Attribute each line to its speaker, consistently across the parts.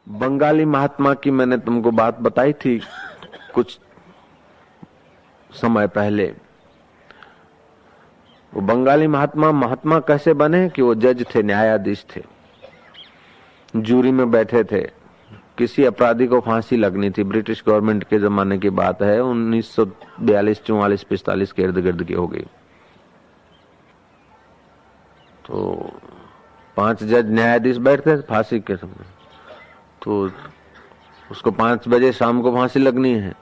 Speaker 1: बंगाली महात्मा की मैंने तुमको बात बताई थी कुछ समय पहले। वो बंगाली महात्मा महात्मा कैसे बने कि वो जज थे, न्यायाधीश थे, जूरी में बैठे थे। किसी अपराधी को फांसी लगनी थी, ब्रिटिश गवर्नमेंट के जमाने की बात है, 1942, 44, 45 के इर्द गिर्द की हो गई। तो 5 जज न्यायाधीश बैठते फांसी के समय, तो उसको 5 बजे शाम को फांसी लगनी है।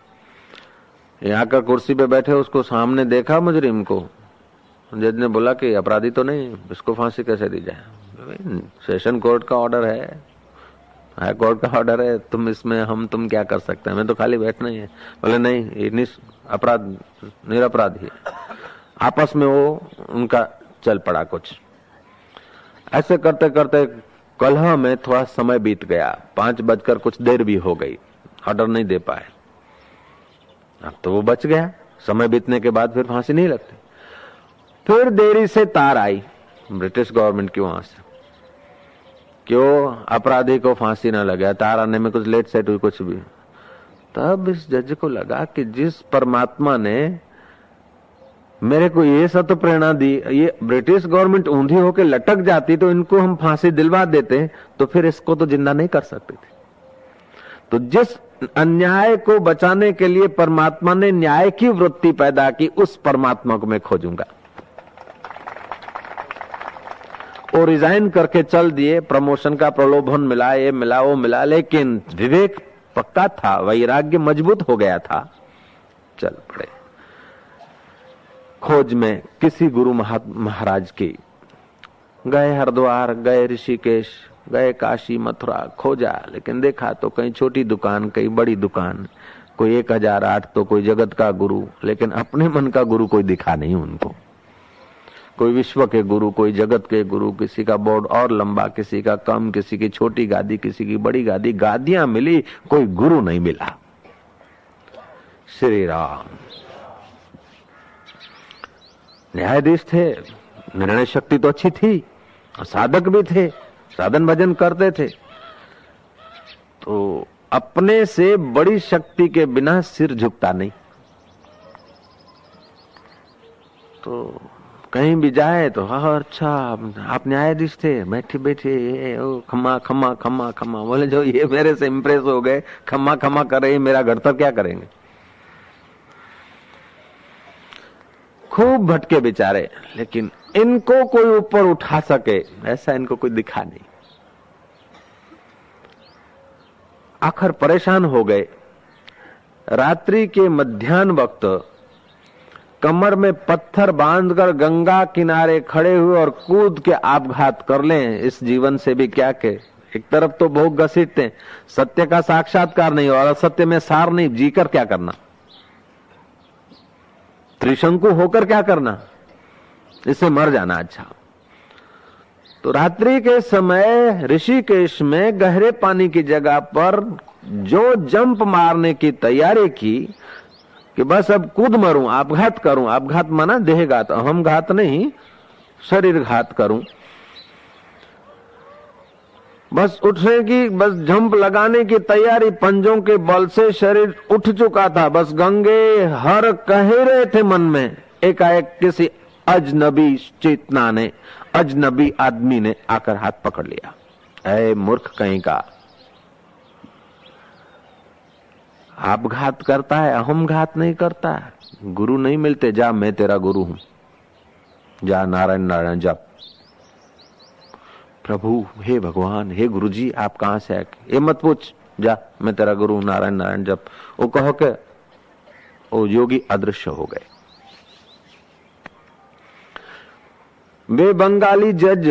Speaker 1: यहाँ का कुर्सी पे बैठे उसको सामने देखा मुजरिम को, जज ने बोला कि अपराधी तो नहीं, इसको फांसी कैसे दी जाए? सेशन कोर्ट का ऑर्डर है, हाई कोर्ट का ऑर्डर है, तुम इसमें तुम क्या कर सकते हैं? हमें तो खाली बैठना ही है। बोले नहीं, ये अपराध निरपराधी है। आपस में वो उनका चल पड़ा कुछ। ऐसे करते करते कलह में थोड़ा समय बीत गया, 5 बजकर कुछ देर भी हो गई, ऑर्डर नहीं दे पाए। अब तो वो बच गया, समय बीतने के बाद फिर फांसी नहीं लगती। फिर देरी से तार आई ब्रिटिश गवर्नमेंट की वहां से, क्यों अपराधी को फांसी न लगे। तार आने में कुछ लेट सेट हुई कुछ भी। तब इस जज को लगा कि जिस परमात्मा ने मेरे को ये सत्य प्रेरणा दी, ये ब्रिटिश गवर्नमेंट ऊंधी होकर लटक जाती तो इनको हम फांसी दिलवा देते, तो फिर इसको तो जिंदा नहीं कर सकते थे। तो जिस अन्याय को बचाने के लिए परमात्मा ने न्याय की वृत्ति पैदा की, उस परमात्मा को मैं खोजूंगा। वो रिजाइन करके चल दिए, प्रमोशन का प्रलोभन मिला, ये मिला वो मिला, लेकिन विवेक पक्का था, वैराग्य मजबूत हो गया था, चल पड़े खोज में किसी गुरु महाराज की। गए हरिद्वार, गए ऋषिकेश, गए काशी मथुरा, खोजा, लेकिन देखा तो कहीं छोटी दुकान, कहीं बड़ी दुकान, कोई 1008 तो कोई जगत का गुरु, लेकिन अपने मन का गुरु कोई दिखा नहीं उनको। कोई विश्व के गुरु, कोई जगत के गुरु, किसी का बोर्ड और लंबा, किसी का कम, किसी की छोटी गादी, किसी की बड़ी गादी, गादियां मिली, कोई गुरु नहीं मिला। श्री राम न्यायाधीश थे, निर्णय शक्ति तो अच्छी थी, साधक भी थे, साधन भजन करते थे, तो अपने से बड़ी शक्ति के बिना सिर झुकता नहीं। तो कहीं भी जाए तो हाँ अच्छा आप न्यायाधीश थे, बैठे बैठे ओ खम्मा खम्मा खम्मा खम्मा। बोले जो ये मेरे से इंप्रेस हो गए, खम्मा खम्मा कर रहे, मेरा घर तक क्या करेंगे? खूब भटके बेचारे, लेकिन इनको कोई ऊपर उठा सके ऐसा इनको कोई दिखा नहीं। आखिर परेशान हो गए। रात्रि के मध्याह्न वक्त कमर में पत्थर बांधकर गंगा किनारे खड़े हुए और कूद के आपघात कर लें, इस जीवन से भी क्या के। एक तरफ तो भोग घसीटते, सत्य का साक्षात्कार नहीं और असत्य में सार नहीं, जीकर क्या करना, त्रिशंकु होकर क्या करना, इससे मर जाना अच्छा। तो रात्रि के समय ऋषिकेश में गहरे पानी की जगह पर जो जंप मारने की तैयारी की कि बस अब कूद मरूं, आपघात करूं, आपघात माना देहघात, अहम घात नहीं, शरीर घात करूं, बस उठने की, बस जंप लगाने की तैयारी, पंजों के बल से शरीर उठ चुका था, बस गंगे हर कह रहे थे मन में। एकाएक किसी अजनबी चेतना ने, अजनबी आदमी ने आकर हाथ पकड़ लिया। ऐ मूर्ख कहीं का, आपघात करता है, अहम घात नहीं करता है, गुरु नहीं मिलते, जा मैं तेरा गुरु हूं, जा नारायण नारायण जप। प्रभु हे भगवान हे गुरुजी आप कहां से आए? ये मत पूछ, जा मैं तेरा गुरु नारायण नारायण जप। वो कहो के वो योगी अदृश्य हो गए। वे बंगाली जज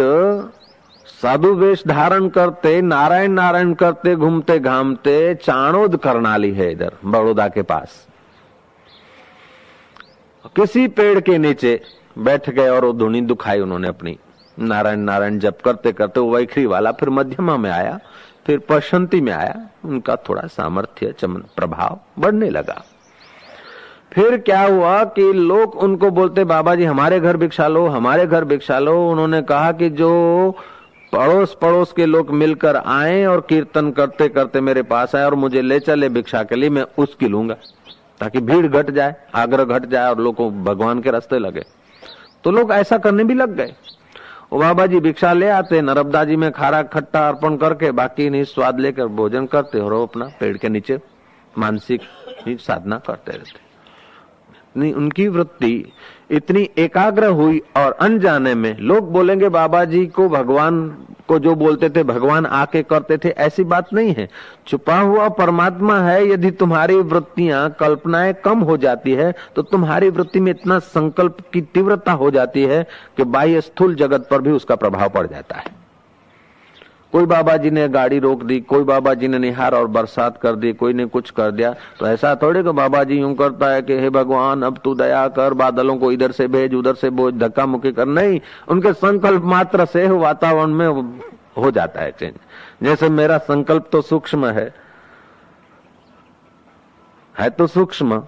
Speaker 1: साधु वेश धारण करते, नारायण नारायण करते, घूमते घामते चाणोद करनाली है इधर बड़ौदा के पास, किसी पेड़ के नीचे बैठ गए और वो धुनी दुखाई उन्होंने अपनी, नारायण नारायण जप करते करते वो वैखरी वाला फिर मध्यमा में आया, फिर पशंती में आया, उनका थोड़ा सामर्थ्य चमन प्रभाव बढ़ने लगा। फिर क्या हुआ कि लोग उनको बोलते बाबा जी हमारे घर भिक्षा लो, हमारे घर भिक्षा लो। उन्होंने कहा कि जो पड़ोस पड़ोस के लोग मिलकर आए और कीर्तन करते करते मेरे पास आए और मुझे ले चले भिक्षा के लिए, मैं उसकी लूंगा ताकि भीड़ घट जाए, आग्रह घट जाए और लोगों को भगवान के रास्ते लगे। तो लोग ऐसा करने भी लग गए। वो बाबा जी भिक्षा ले आते, नर्मदा जी में खारा खट्टा अर्पण करके बाकी नहीं स्वाद लेकर भोजन करते और वो अपना पेड़ के नीचे मानसिक साधना करते रहते। उनकी वृत्ति इतनी एकाग्र हुई और अनजाने में लोग बोलेंगे बाबा जी को भगवान को जो बोलते थे भगवान आके करते थे, ऐसी बात नहीं है। छुपा हुआ परमात्मा है। यदि तुम्हारी वृत्तियां कल्पनाएं कम हो जाती है तो तुम्हारी वृत्ति में इतना संकल्प की तीव्रता हो जाती है कि बाह्य स्थूल जगत पर भी उसका प्रभाव पड़ जाता है। कोई बाबा जी ने गाड़ी रोक दी, कोई बाबा जी ने निहार और बरसात कर दी, कोई ने कुछ कर दिया, तो ऐसा थोड़े कि बाबा जी यूं करता है कि हे भगवान अब तू दया कर, बादलों को इधर से भेज उधर से बोझ, धक्का मुक्की कर। नहीं, उनके संकल्प मात्र से वातावरण में हो जाता है चेंज। जैसे मेरा संकल्प तो सूक्ष्म है तो सूक्ष्म,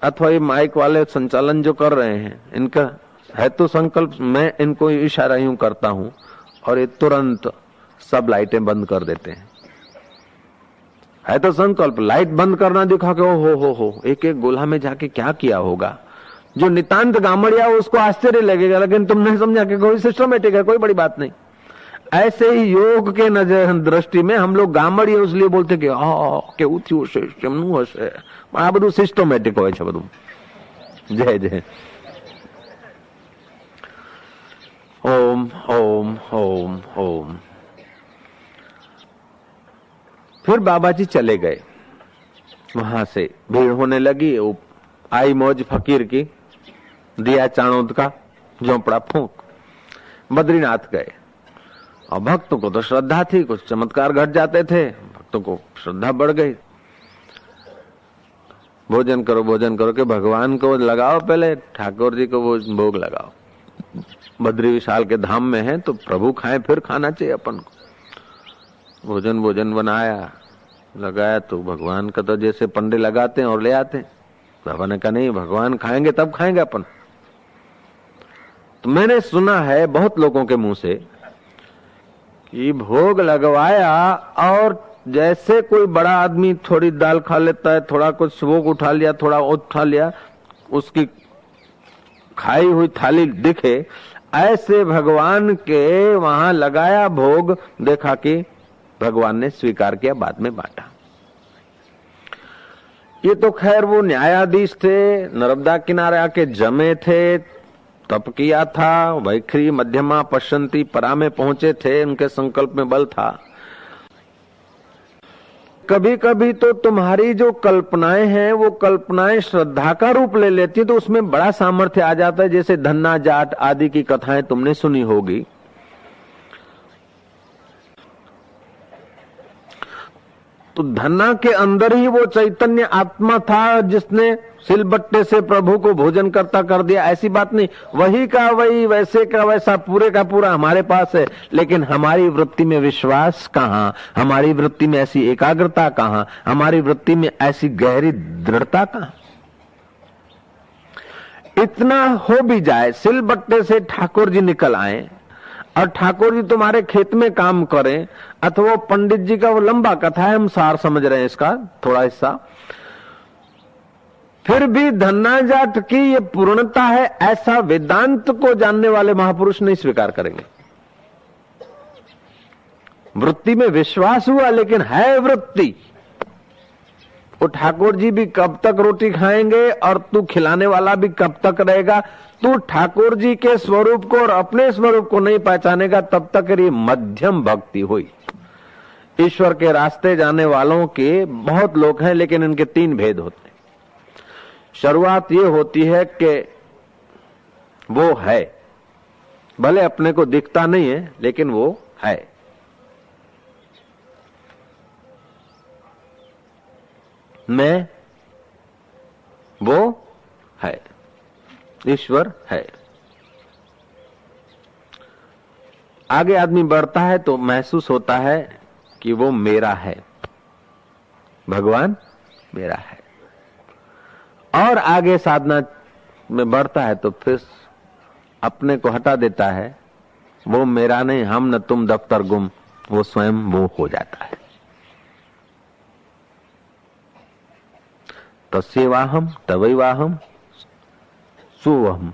Speaker 1: अथवा ये माइक वाले संचालन जो कर रहे हैं इनका है तो संकल्प, मैं इनको इशारा यूं करता हूं और ये तुरंत सब लाइटें बंद कर देते हैं। है तो संकल्प, लाइट बंद करना दिखा के ओ हो एक एक गोला में जाके क्या किया होगा। जो नितांत गामड़िया उसको आश्चर्य लगेगा, लेकिन तुमने समझा कि कोई सिस्टमेटिक है, कोई बड़ी बात नहीं। ऐसे ही योग के नजर दृष्टि में हम लोग गामड़िया इसलिए बोलते कि केવું થયું હશે, કેમનું હશે, આ બધું સિસ્ટમેટિક હોય છે બધું। જય જય। ओम ओम ओम ओम। फिर बाबा जी चले गए, वहां से भीड़ होने लगी। आई मौज फकीर की, दिया चाणोद का झोंपड़ा फूंक, बद्रीनाथ गए। और भक्तों को तो श्रद्धा थी, कुछ चमत्कार घट जाते थे, भक्तों को श्रद्धा बढ़ गई। भोजन करो के भगवान को लगाओ, पहले ठाकुर जी को वो भोग लगाओ। बद्री विशाल के धाम में है तो प्रभु खाए, फिर खाना चाहिए अपन को। भोजन बनाया, लगाया तो भगवान का तो जैसे पंडे लगाते हैं और ले आते हैं। बाबा ने कहा नहीं, भगवान खाएंगे तब खाएंगे अपन। तो मैंने सुना है बहुत लोगों के मुंह से कि भोग लगवाया और जैसे कोई बड़ा आदमी थोड़ी दाल खा लेता है, थोड़ा कुछ भोग उठा लिया, थोड़ा उठा लिया, उसकी खाई हुई थाली दिखे, ऐसे भगवान के वहां लगाया भोग, देखा कि भगवान ने स्वीकार किया, बाद में बांटा। ये तो खैर वो न्यायाधीश थे, नर्मदा किनारे आके जमे थे, तप किया था, वैखरी मध्यमा पश्यंती परा में पहुंचे थे, उनके संकल्प में बल था। कभी कभी तो तुम्हारी जो कल्पनाएं हैं वो कल्पनाएं श्रद्धा का रूप ले लेती, तो उसमें बड़ा सामर्थ्य आ जाता है। जैसे धन्ना जाट आदि की कथाएं तुमने सुनी होगी। तो धन्ना के अंदर ही वो चैतन्य आत्मा था जिसने सिलबट्टे से प्रभु को भोजन करता कर दिया, ऐसी बात नहीं। वही का वही, वैसे का वैसा, पूरे का पूरा हमारे पास है। लेकिन हमारी वृत्ति में विश्वास कहाँ, हमारी वृत्ति में ऐसी एकाग्रता कहाँ, हमारी वृत्ति में ऐसी गहरी दृढ़ता कहाँ। इतना हो भी जाए, सिलबट्टे से ठाकुर जी निकल आए और ठाकुर जी तुम्हारे खेत में काम करें, अथवा पंडित जी का वो लंबा कथा है, हम सार समझ रहे हैं इसका थोड़ा हिस्सा, फिर भी धन्ना जाट की ये पूर्णता है, ऐसा वेदांत को जानने वाले महापुरुष नहीं स्वीकार करेंगे। वृत्ति में विश्वास हुआ, लेकिन है वृत्ति। वो ठाकुर जी भी कब तक रोटी खाएंगे और तू खिलाने वाला भी कब तक रहेगा। तू ठाकुर जी के स्वरूप को और अपने स्वरूप को नहीं पहचानेगा, तब तक ये मध्यम भक्ति हुई। ईश्वर के रास्ते जाने वालों के बहुत लोग हैं, लेकिन इनके तीन भेद होते हैं। शुरुआत ये होती है कि वो है, भले अपने को दिखता नहीं है, लेकिन वो है। मैं, वो है, ईश्वर है। आगे आदमी बढ़ता है तो महसूस होता है कि वो मेरा है, भगवान मेरा है। और आगे साधना में बढ़ता है तो फिर अपने को हटा देता है वो मेरा नहीं, हम न तुम दफ्तर गुम, वो स्वयं वो हो जाता है। तस्यैवाहम तवैवाहम सुवहम,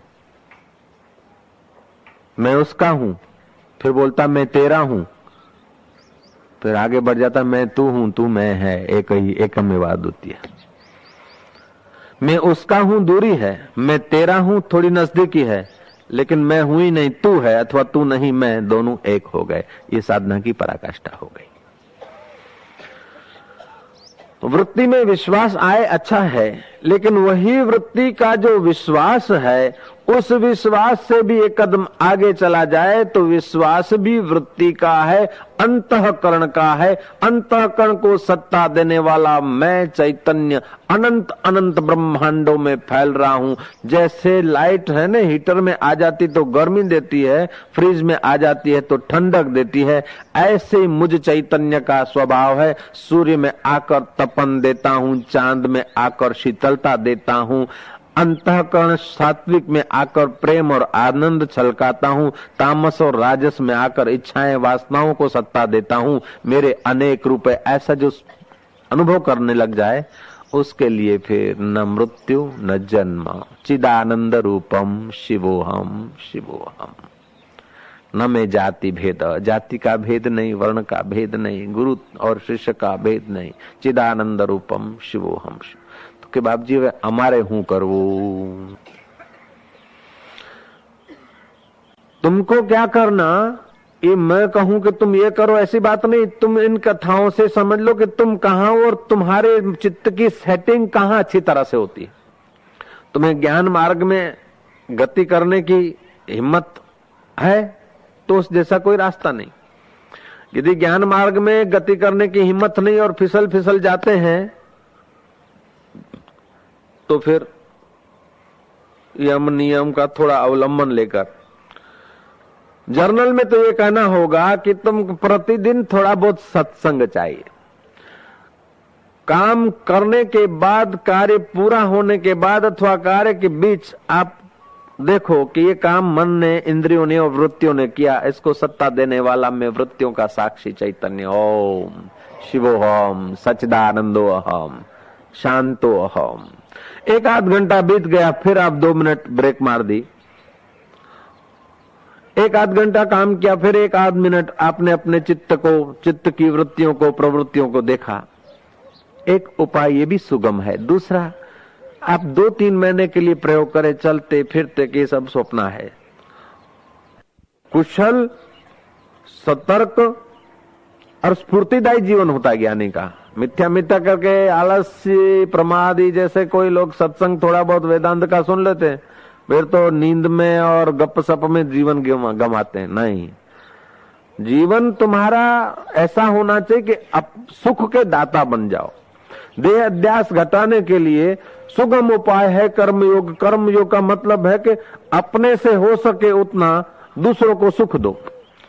Speaker 1: मैं उसका हूं, फिर बोलता मैं तेरा हूं, फिर आगे बढ़ जाता मैं तू हूं, तू मैं है, एक ही एकमेवाद्वितीय। मैं उसका हूं दूरी है, मैं तेरा हूं थोड़ी नजदीकी है, लेकिन मैं हूं ही नहीं तू है, अथवा तू नहीं मैं, दोनों एक हो गए। ये साधना की पराकाष्ठा हो गई। वृत्ति में विश्वास आए अच्छा है, लेकिन वही वृत्ति का जो विश्वास है, उस विश्वास से भी एक कदम आगे चला जाए तो विश्वास भी वृत्ति का है, अंतःकरण का है। अंतःकरण को सत्ता देने वाला मैं चैतन्य अनंत अनंत ब्रह्मांडों में फैल रहा हूं। जैसे लाइट है ना, हीटर में आ जाती तो गर्मी देती है, फ्रिज में आ जाती है तो ठंडक देती है, ऐसे ही मुझ चैतन्य का स्वभाव है। सूर्य में आकर तपन देता हूं, चांद में आकर शीतलता देता हूं, अंतःकरण सात्विक में आकर प्रेम और आनंद छलकाता हूं, तामस और राजस में आकर इच्छाएं वासनाओं को सत्ता देता हूं। मेरे अनेक रूप है, ऐसा जो अनुभव करने लग जाए उसके लिए फिर न मृत्यु न जन्म। चिदानंद रूपम शिवोहम शिवोहम। न में जाति भेद, जाति का भेद नहीं, वर्ण का भेद नहीं, गुरु और शिष्य का भेद नहीं। चिदानंद रूपम शिवोहम शिव। कि बाप जी वे हमारे हूं करवो, तुमको क्या करना, ये मैं कहूं कि तुम ये करो ऐसी बात नहीं। तुम इन कथाओं से समझ लो कि तुम कहां और तुम्हारे चित्त की सेटिंग कहां अच्छी तरह से होती है। तुम्हें ज्ञान मार्ग में गति करने की हिम्मत है तो उस जैसा कोई रास्ता नहीं। यदि ज्ञान मार्ग में गति करने की हिम्मत नहीं और फिसल फिसल जाते हैं तो फिर यम नियम का थोड़ा अवलंबन लेकर, जर्नल में तो ये कहना होगा कि तुम प्रतिदिन थोड़ा बहुत सत्संग चाहिए। काम करने के बाद, कार्य पूरा होने के बाद अथवा कार्य के बीच आप देखो कि ये काम मन ने, इंद्रियों ने और वृत्तियों ने किया, इसको सत्ता देने वाला मैं वृत्तियों का साक्षी चैतन्य ओम शिवोहम सच्चिदानंदो अहम शांतो अहम। एक आध घंटा बीत गया, फिर आप 2 मिनट ब्रेक मार दी, एक आध घंटा काम किया, फिर एक आध मिनट आपने अपने चित्त को, चित्त की वृत्तियों को, प्रवृत्तियों को देखा। एक उपाय ये भी सुगम है। दूसरा, आप 2-3 महीने के लिए प्रयोग करें, चलते फिरते कि सब स्वप्न है। कुशल, सतर्क और स्फूर्तिदायी जीवन होता है ज्ञानी का। मिथ्या मिथ्या करके आलस्य प्रमादी जैसे कोई लोग सत्संग थोड़ा बहुत वेदांत का सुन लेते हैं, फिर तो नींद में और गप सप में जीवन गंवाते हैं। नहीं, जीवन तुम्हारा ऐसा होना चाहिए कि अब सुख के दाता बन जाओ। देह अध्यास घटाने के लिए सुगम उपाय है कर्मयोग। कर्मयोग का मतलब है कि अपने से हो सके उतना दूसरों को सुख दो।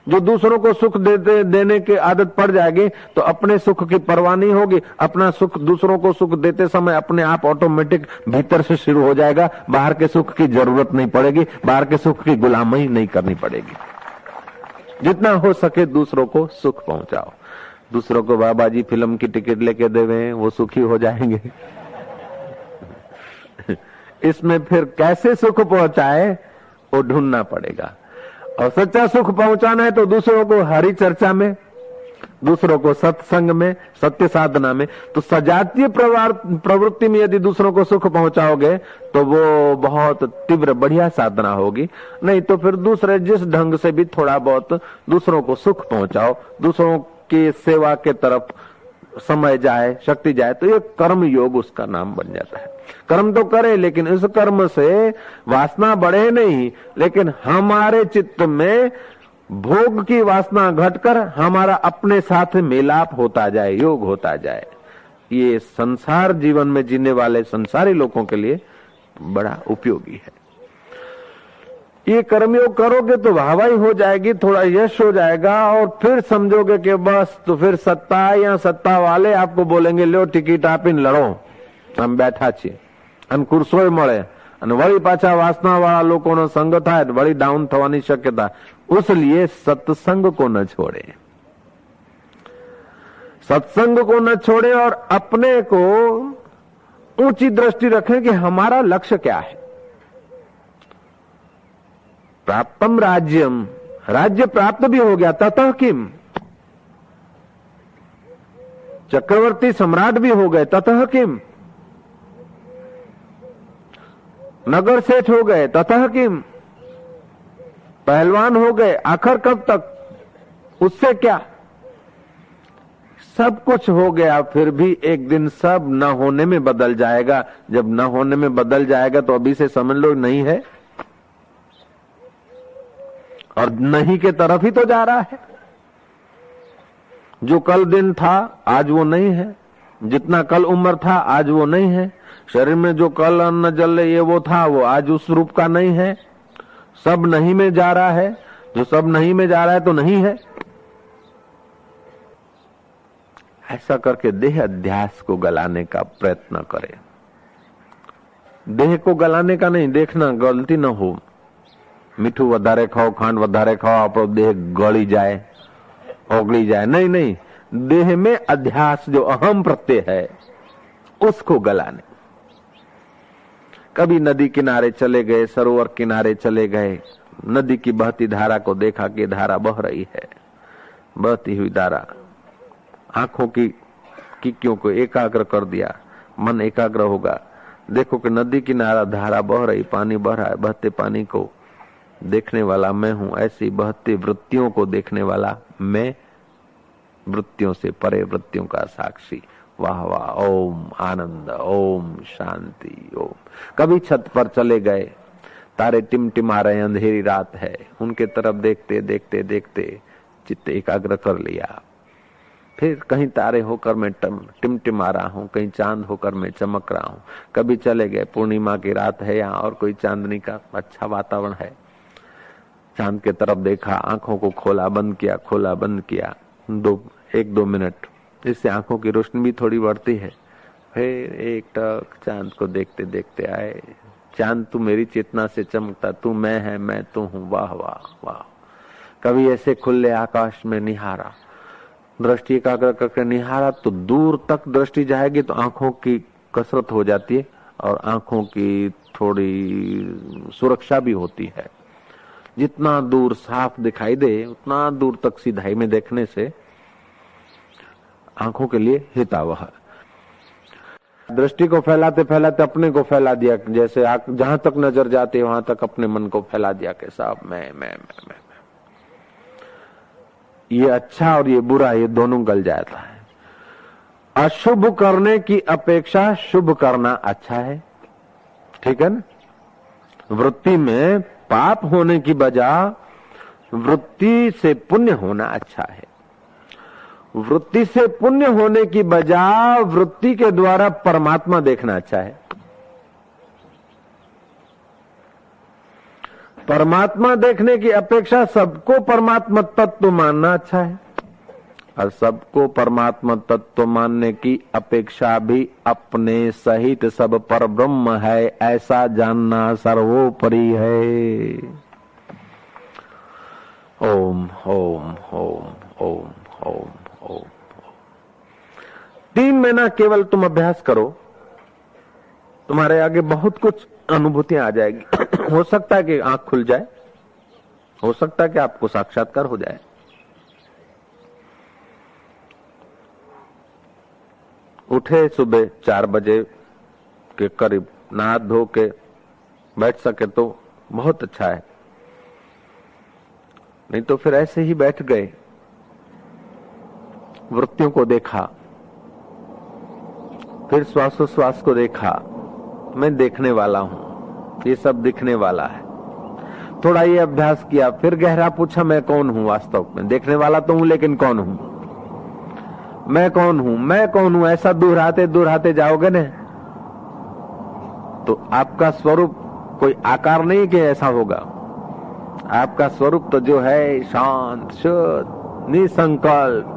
Speaker 1: जो दूसरों को सुख देने की आदत पड़ जाएगी तो अपने सुख की परवाह नहीं होगी। अपना सुख दूसरों को सुख देते समय अपने आप ऑटोमेटिक भीतर से शुरू हो जाएगा। बाहर के सुख की जरूरत नहीं पड़ेगी, बाहर के सुख की गुलामी नहीं करनी पड़ेगी। जितना हो सके दूसरों को सुख पहुंचाओ। दूसरों को बाबा जी फिल्म की टिकट लेके देवे, वो सुखी हो जाएंगे। इसमें फिर कैसे सुख पहुंचाए वो ढूंढना पड़ेगा। और सच्चा सुख पहुंचाना है तो दूसरों को हरि चर्चा में, दूसरों को सत्संग में, सत्य साधना में। तो सजातीय प्रवृत्ति में यदि दूसरों को सुख पहुंचाओगे तो वो बहुत तीव्र बढ़िया साधना होगी। नहीं तो फिर दूसरे जिस ढंग से भी थोड़ा बहुत दूसरों को सुख पहुंचाओ, दूसरों की सेवा के तरफ समय जाए, शक्ति जाए, तो ये कर्म योग उसका नाम बन जाता है। कर्म तो करे लेकिन इस कर्म से वासना बढ़े नहीं, लेकिन हमारे चित्त में भोग की वासना घटकर हमारा अपने साथ मिलाप होता जाए, योग होता जाए। ये संसार जीवन में जीने वाले संसारी लोगों के लिए बड़ा उपयोगी है। ये कर्मयोग करोगे तो वाहवाही हो जाएगी, थोड़ा यश हो जाएगा, और फिर समझोगे कि बस तो फिर सत्ता या सत्ता वाले आपको बोलेंगे लो टिकट आप इन लड़ो, हम बैठा छे અને કુરસોય મળે અને વળી પાછા વાસના વાળા લોકોનો સંગ થાય, વળી ડાઉન થવાની શક્યતા। उसलिए सत्संग को न छोड़े, सत्संग को न छोड़े और अपने को ऊंची दृष्टि रखें कि हमारा लक्ष्य क्या है। प्राप्तम राज्यम, राज्य प्राप्त भी हो गया, ततः किम, चक्रवर्ती सम्राट भी हो गए, ततः किम, नगर सेठ हो गए, ततः किम, पहलवान हो गए, आखिर कब तक, उससे क्या, सब कुछ हो गया, फिर भी एक दिन सब न होने में बदल जाएगा। जब न होने में बदल जाएगा तो अभी से समझ लो नहीं है, और नहीं के तरफ ही तो जा रहा है। जो कल दिन था आज वो नहीं है, जितना कल उम्र था आज वो नहीं है, शरीर में जो कल अन्न जल ये वो था वो आज उस रूप का नहीं है, सब नहीं में जा रहा है। जो सब नहीं में जा रहा है तो नहीं है। ऐसा करके देह अध्यास को गलाने का प्रयत्न करें। देह को गलाने का नहीं, देखना गलती न हो, मीठू वधारे खाओ, खांड वधारे खाओ, आपको देह गली जाए, ओगली जाए, नहीं नहीं, देह में अध्यास जो अहम प्रत्यय है उसको गलाने। कभी नदी किनारे चले गए, सरोवर किनारे चले गए, नदी की बहती धारा को देखा कि धारा बह रही है, बहती हुई धारा, आंखों की किक्यों को एकाग्र कर दिया, मन एकाग्र होगा, देखो कि नदी किनारा धारा बह रही, पानी बह रहा है, बहते पानी को देखने वाला मैं हूं, ऐसी बहती वृत्तियों को देखने वाला मैं, वृत्तियों से परे वृत्तियों का साक्षी। वाह वाह, ओम आनंद, ओम शांति, ओम। कभी छत पर चले गए, तारे टिमटिमा रहे, अंधेरी रात है, उनके तरफ देखते देखते देखते चित्त एकाग्र कर लिया। फिर कहीं तारे होकर मैं टिमटिमा रहा हूँ, कहीं चांद होकर मैं चमक रहा हूँ। कभी चले गए, पूर्णिमा की रात है यहाँ और कोई चांदनी का अच्छा वातावरण है, चांद के तरफ देखा, आंखों को खोला बंद किया, खोला बंद किया, 1-2 मिनट, इससे आंखों की रोशनी भी थोड़ी बढ़ती है। फिर एक टक चांद को देखते देखते आए, चांद तू मेरी चेतना से चमकता, तू मैं है, मैं तू हूँ, वाह वाह वाह। कभी ऐसे खुले आकाश में निहारा, दृष्टि एकाग्र करके निहारा, तो दूर तक दृष्टि जाएगी तो आंखों की कसरत हो जाती है और आंखों की थोड़ी सुरक्षा भी होती है। जितना दूर साफ दिखाई दे उतना दूर तक सीधाई में देखने से आंखों के लिए हितावह है। दृष्टि को फैलाते फैलाते अपने को फैला दिया, जैसे जहां तक नजर जाती है वहां तक अपने मन को फैला दिया कि साहब मैं। ये अच्छा और ये बुरा ये दोनों गल जाता है। अशुभ करने की अपेक्षा शुभ करना अच्छा है, ठीक है ना। वृत्ति में पाप होने की बजाय वृत्ति से पुण्य होना अच्छा है। वृत्ति से पुण्य होने की बजाय वृत्ति के द्वारा परमात्मा देखना अच्छा है। परमात्मा देखने की अपेक्षा सबको परमात्मा तत्व मानना अच्छा है, और सबको परमात्मा तत्व मानने की अपेक्षा भी अपने सहित सब पर ब्रह्म है ऐसा जानना सर्वोपरि है। ओम ओम ओम ओम ओम ओम। 3 महीना केवल तुम अभ्यास करो, तुम्हारे आगे बहुत कुछ अनुभूतियां आ जाएगी। हो सकता है कि आंख खुल जाए, हो सकता है कि आपको साक्षात्कार हो जाए। उठे सुबह 4 बजे के करीब, नहा धो के बैठ सके तो बहुत अच्छा है, नहीं तो फिर ऐसे ही बैठ गए। वृत्तियों को देखा, फिर श्वासोश्वास को देखा, मैं देखने वाला हूं, ये सब दिखने वाला है। थोड़ा ये अभ्यास किया, फिर गहरा पूछा मैं कौन हूं वास्तव में। देखने वाला तो हूं लेकिन कौन हूं, मैं कौन हूं, मैं कौन हूं, ऐसा दोहराते जाओगे न तो आपका स्वरूप कोई आकार नहीं कि ऐसा होगा। आपका स्वरूप तो जो है शांत शुद्ध निसंकल्प,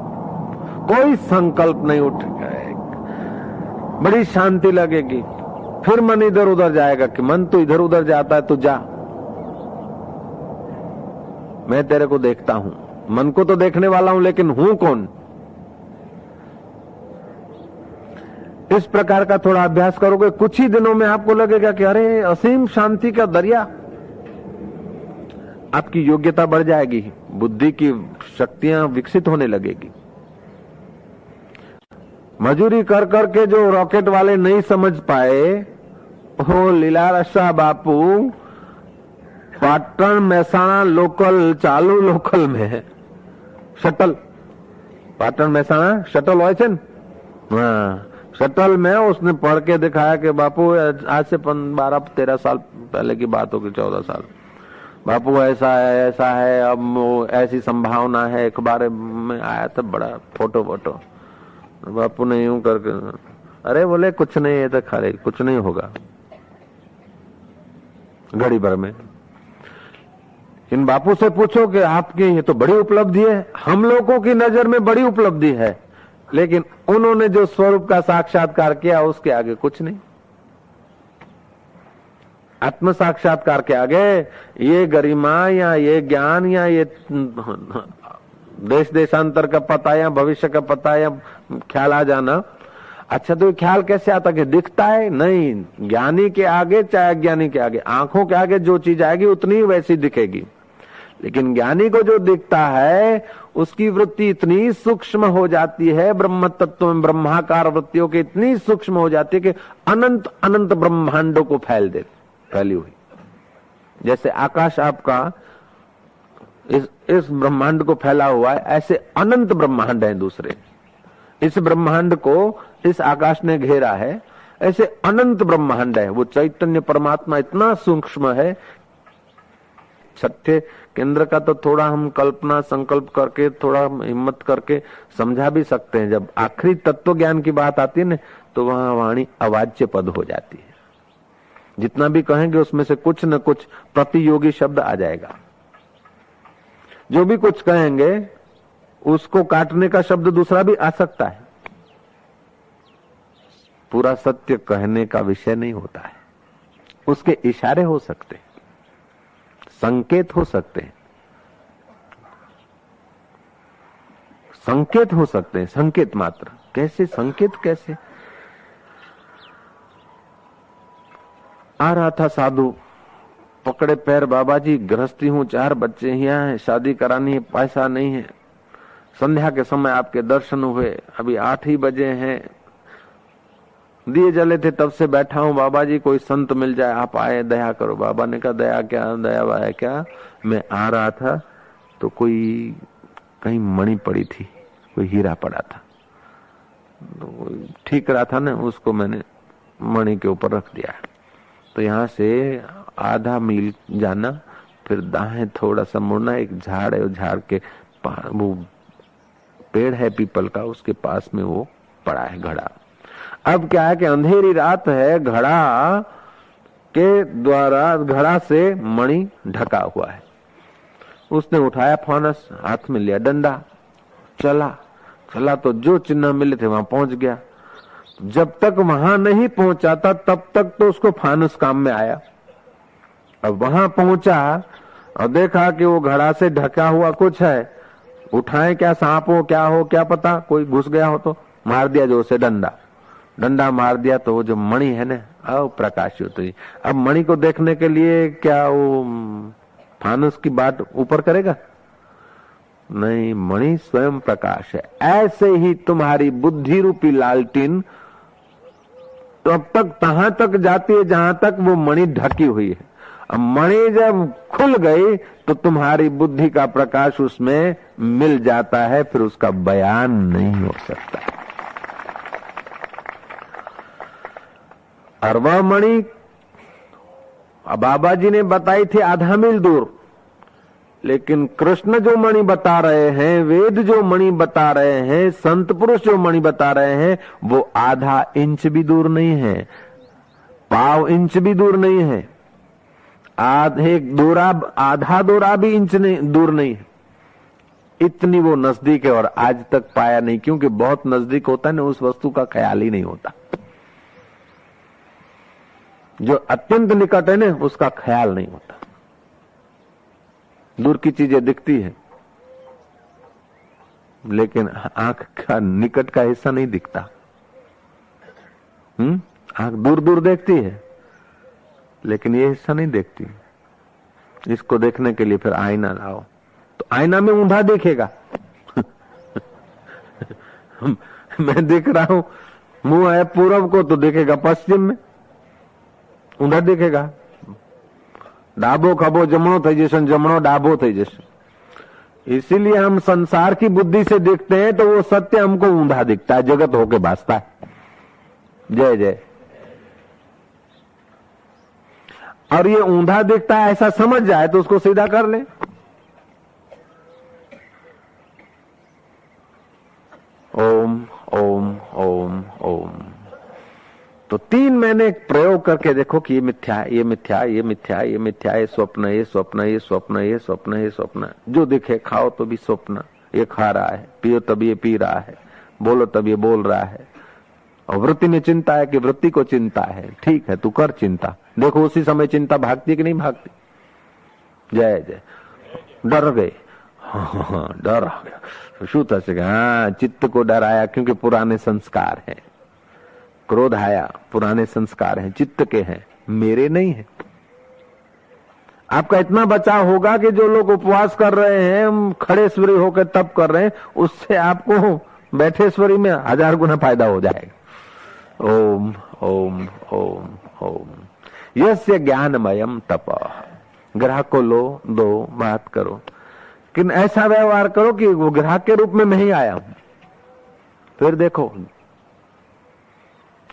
Speaker 1: कोई संकल्प नहीं उठेगा, बड़ी शांति लगेगी। फिर मन इधर उधर जाएगा कि मन तो इधर उधर जाता है तो जा, मैं तेरे को देखता हूं, मन को तो देखने वाला हूं लेकिन हूं कौन। इस प्रकार का थोड़ा अभ्यास करोगे, कुछ ही दिनों में आपको लगेगा कि अरे असीम शांति का दरिया। आपकी योग्यता बढ़ जाएगी, बुद्धि की शक्तियां विकसित होने लगेगी। मजूरी कर करके जो रॉकेट वाले नहीं समझ पाए, वो लीला शाह बापू पाटण मेहसाणा लोकल, चालू लोकल में शटल, पाटण मेहसाणा शटल હોય છે ને, हाँ शटल में उसने पढ़ के दिखाया कि बापू आज से 12-13 साल पहले की बात होगी, 14 साल, बापू ऐसा है, अब वो ऐसी संभावना है। अखबार में आया था बड़ा फोटो बापू ने यूं करके, अरे बोले कुछ नहीं है, तो खाली कुछ नहीं होगा घड़ी भर में। इन बापू से पूछो कि आपकी ये तो बड़ी उपलब्धि है, हम लोगों की नजर में बड़ी उपलब्धि है, लेकिन उन्होंने जो स्वरूप का साक्षात्कार किया उसके आगे कुछ नहीं। आत्म साक्षात्कार के आगे ये गरिमा या ये ज्ञान या ये देश देशांतर का पता या भविष्य का पता या ख्याल आ जाना, अच्छा तो ख्याल कैसे आता कि दिखता है? नहीं, ज्ञानी के आगे चाहे अज्ञानी के आगे, आंखों के आगे जो चीज आएगी उतनी वैसी दिखेगी, लेकिन ज्ञानी को जो दिखता है उसकी वृत्ति इतनी सूक्ष्म हो जाती है, ब्रह्म तत्व में ब्रह्माकार वृत्तियों की इतनी सूक्ष्म हो जाती है कि अनंत अनंत ब्रह्मांडों को फैली हुई। जैसे आकाश आपका इस ब्रह्मांड को फैला हुआ है, ऐसे अनंत ब्रह्मांड है दूसरे, इस ब्रह्मांड को इस आकाश ने घेरा है, ऐसे अनंत ब्रह्मांड है। वो चैतन्य परमात्मा इतना सूक्ष्म है। छठे केंद्र का तो थोड़ा हम कल्पना संकल्प करके थोड़ा हिम्मत करके समझा भी सकते हैं। जब आखिरी तत्व ज्ञान की बात आती है ना, तो वहां वाणी अवाच्य पद हो जाती है। जितना भी कहेंगे उसमें से कुछ न कुछ प्रतियोगी शब्द आ जाएगा। जो भी कुछ कहेंगे उसको काटने का शब्द दूसरा भी आ सकता है। पूरा सत्य कहने का विषय नहीं होता है, उसके इशारे हो सकते हैं, संकेत हो सकते हैं, संकेत हो सकते हैं, संकेत मात्र। कैसे संकेत? कैसे? आ रहा था साधु, पकड़े पैर, बाबा जी गृहस्थी हूं, 4 बच्चे यहाँ हैं, शादी करानी है, पैसा नहीं है। संध्या के समय आपके दर्शन हुए, अभी 8 ही बजे हैं, दिए जले थे, तब से बैठा हूं, बाबा जी कोई संत मिल जाए, आप आए, दया करो। बाबा ने कहा दया क्या, दया है क्या? मैं आ रहा था तो कोई कहीं मणि पड़ी थी, कोई हीरा पड़ा था, तो ठीक रहा था ना, उसको मैंने मणि के ऊपर रख दिया। तो यहाँ से आधा मील जाना, फिर दाएं थोड़ा सा मुड़ना, एक झाड़ है, झाड़ के वो पेड़ है पीपल का, उसके पास में वो पड़ा है घड़ा। अब क्या है कि अंधेरी रात है, घड़ा के द्वारा घड़ा से मणि ढका हुआ है। उसने उठाया फानस, हाथ में लिया डंडा, चला तो जो चिन्ह मिले थे वहां पहुंच गया। जब तक वहां नहीं पहुंचा था तब तक तो उसको फानस काम में आया। अब वहां पहुंचा और देखा कि वो घड़ा से ढका हुआ कुछ है, उठाए क्या, सांप हो क्या पता, कोई घुस गया हो तो मार दिया जोर से डंडा मार दिया, तो वो जो मणि है ना, अब प्रकाशित हुई। अब मणि को देखने के लिए क्या वो फानस की बाट ऊपर करेगा? नहीं, मणि स्वयं प्रकाश है। ऐसे ही तुम्हारी बुद्धि रूपी लालटीन तो अब तक तहां तक जाती है जहां तक वो मणि ढकी हुई है। अब मणि जब खुल गई तो तुम्हारी बुद्धि का प्रकाश उसमें मिल जाता है, फिर उसका बयान नहीं हो सकता। और वह मणि बाबा जी ने बताई थी आधा मील दूर, लेकिन कृष्ण जो मणि बता रहे हैं, वेद जो मणि बता रहे हैं, संत पुरुष जो मणि बता रहे हैं, वो आधा इंच भी दूर नहीं है, पाव इंच भी दूर नहीं है, आधा दोरा भी इंच नहीं दूर नहीं है। इतनी वो नजदीक है, और आज तक पाया नहीं, क्योंकि बहुत नजदीक होता है ना, उस वस्तु का ख्याल ही नहीं होता। जो अत्यंत निकट है ना, उसका ख्याल नहीं होता। दूर की चीजें दिखती है, लेकिन आंख का निकट का हिस्सा नहीं दिखता। आंख दूर दूर देखती है, लेकिन ये हिस्सा नहीं देखती। इसको देखने के लिए फिर आईना लाओ, तो आईना में ऊंधा देखेगा। मैं देख रहा हूं, मुंह है पूरब को तो देखेगा पश्चिम में, ऊंधा देखेगा। डाबो खबो जमणो થઈ जैसे, जमणो डाबो થઈ जैसे। इसीलिए हम संसार की बुद्धि से देखते हैं तो वो सत्य हमको ऊंधा दिखता है, जगत होके भासता है। जय जय। और ये ऊंधा दिखता है ऐसा समझ जाए तो उसको सीधा कर ले। ओम ओम ओम ओम। तो 3 महीने प्रयोग करके देखो कि ये मिथ्या, ये मिथ्या, ये मिथ्या, ये मिथ्या, ये स्वप्न, ये स्वप्न, ये स्वप्न, ये स्वप्न, ये स्वप्न। जो दिखे, खाओ तो भी स्वप्न, ये खा रहा है, पियो तब ये पी रहा है, बोलो तब ये बोल रहा है। और वृत्ति में चिंता है कि वृत्ति को चिंता है। ठीक है, तू कर चिंता, देखो उसी समय चिंता भागती कि नहीं भागती। जय जय। डर गए, डर आ गया, शू थशे? हाँ, चित्त को डर आया क्योंकि पुराने संस्कार है। क्रोध आया, पुराने संस्कार हैं, चित्त के हैं, मेरे नहीं है। आपका इतना बचाव होगा कि जो लोग उपवास कर रहे हैं, खड़े स्वरी होकर तप कर रहे हैं, उससे आपको बैठे स्वरी में 1000 गुना फायदा हो जाएगा। ओम ओम ओम ओम। यस्य ज्ञानमयम तप। ग्राहक को लो, दो, बात करो, लेकिन ऐसा व्यवहार करो कि वो ग्राहक के रूप में मैं ही आया हूं। फिर देखो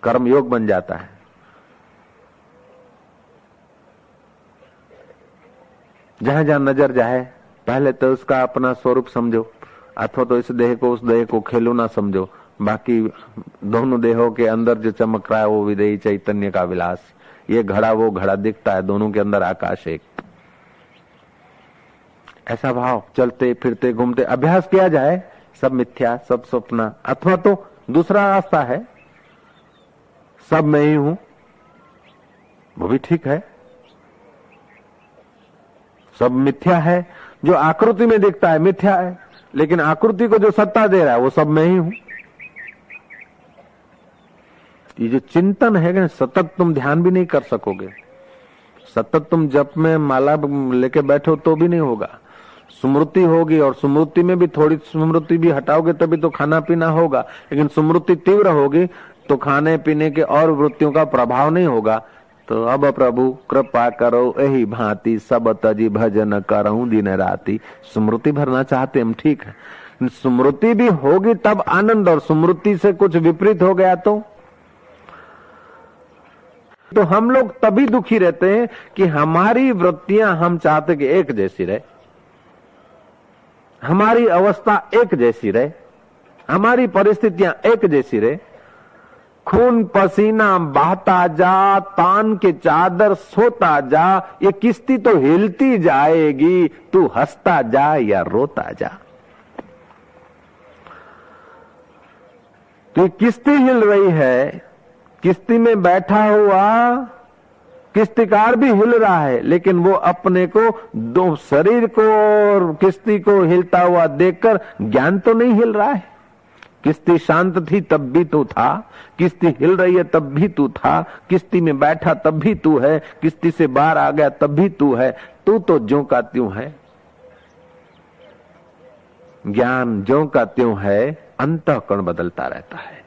Speaker 1: कर्म योग बन जाता है। जहां जहां नजर जाए पहले तो उसका अपना स्वरूप समझो, अथवा तो इस देह को उस देह को खिलौना समझो। बाकी दोनों देहों के अंदर जो चमक रहा है वो विदेही चैतन्य का विलास। ये घड़ा वो घड़ा दिखता है, दोनों के अंदर आकाश एक। ऐसा भाव चलते फिरते घूमते अभ्यास किया जाए, सब मिथ्या, सब स्वप्न। अथवा तो दूसरा रास्ता है, सब मैं ही हूं, वो भी ठीक है। सब मिथ्या है, जो आकृति में दिखता है मिथ्या है, लेकिन आकृति को जो सत्ता दे रहा है वो सब मैं ही हूं। ये जो चिंतन है ना, सतत तुम ध्यान भी नहीं कर सकोगे। सतत तुम जप में माला लेके बैठो तो भी नहीं होगा। स्मृति होगी, और स्मृति में भी थोड़ी स्मृति भी हटाओगे तभी तो खाना पीना होगा। लेकिन स्मृति तीव्र होगी तो खाने पीने के और वृत्तियों का प्रभाव नहीं होगा। तो अब प्रभु कृपा करो यही भांति, सब तजी भजन करऊं दिन राति। स्मृति भरना चाहते हम, ठीक है, स्मृति भी होगी तब आनंद। और स्मृति से कुछ विपरीत हो गया तो हम लोग तभी दुखी रहते हैं कि हमारी वृत्तियां हम चाहते कि एक जैसी रहे, हमारी अवस्था एक जैसी रहे, हमारी परिस्थितियां एक जैसी रहे। खून पसीना बहता जा, तान के चादर सोता जा, ये किश्ती तो हिलती जाएगी, तू हंसता जा या रोता जा। तो ये किश्ती हिल रही है, किश्ती में बैठा हुआ किश्तीकार भी हिल रहा है, लेकिन वो अपने को, दो शरीर को और किश्ती को हिलता हुआ देखकर ज्ञान तो नहीं हिल रहा है। किश्ती शांत थी तब भी तू था, किश्ती हिल रही है तब भी तू था, किश्ती में बैठा तब भी तू है, किश्ती से बाहर आ गया तब भी तू है। तू तो ज्यों का त्यों है, ज्ञान ज्यों का त्यों है, अंतःकरण बदलता रहता है।